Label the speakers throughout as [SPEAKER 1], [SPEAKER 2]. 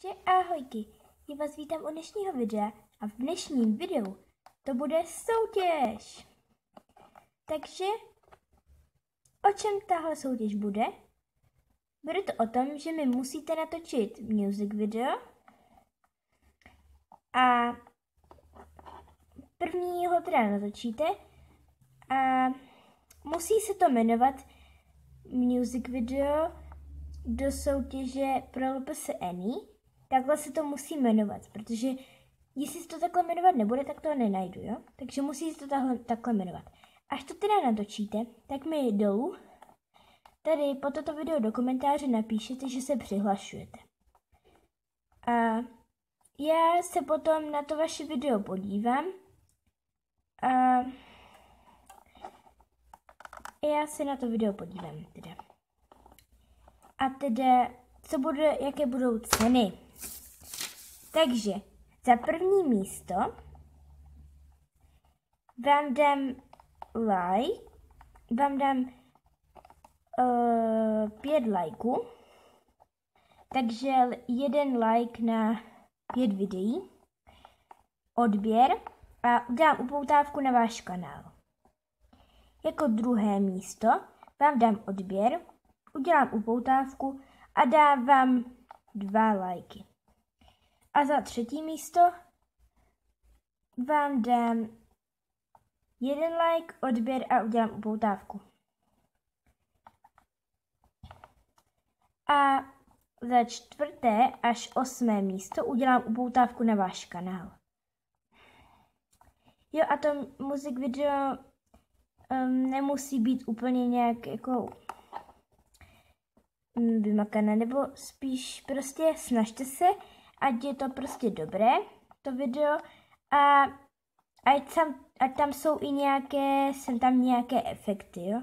[SPEAKER 1] Že ahojky, já vás vítám u dnešního videa a v dnešním videu to bude soutěž. Takže o čem tahle soutěž bude? Bude to o tom, že mi musíte natočit music video a prvního teda natočíte a musí se to jmenovat music video do soutěže pro LPS Annie. Takhle se to musí jmenovat, protože jestli se to takhle jmenovat nebude, tak to nenajdu, jo? Takže musí se to takhle jmenovat. Až to teda natočíte, tak mi dolů tady po toto video do komentáře napíšete, že se přihlašujete. A já se potom na to vaše video podívám a já se na to video podívám teda. A teda, jaké budou ceny. Takže za první místo vám dám vám dám 5 lajků, takže 1 like na 5 videí, odběr a dám upoutávku na váš kanál. Jako druhé místo vám dám odběr, udělám upoutávku a dám vám 2 lajky. A za třetí místo vám dám 1 like, odběr a udělám upoutávku. A za čtvrté až 8. místo udělám upoutávku na váš kanál. Jo, a to music video nemusí být úplně nějak jako vymakané, nebo spíš prostě snažte se, ať je to prostě dobré, to video, a ať tam jsou i nějaké efekty, jo.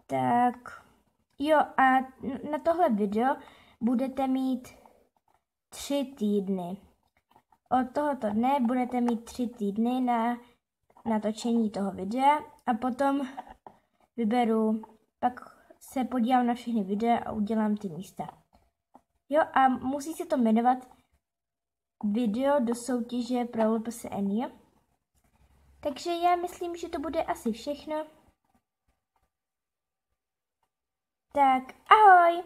[SPEAKER 1] Tak, jo, a na tohle video budete mít 3 týdny. Od tohoto dne budete mít 3 týdny na natočení toho videa a potom pak se podívám na všechny videa a udělám ty místa. Jo, a musí se to jmenovat video do soutěže pro LPS Annie. Takže já myslím, že to bude asi všechno. Tak ahoj!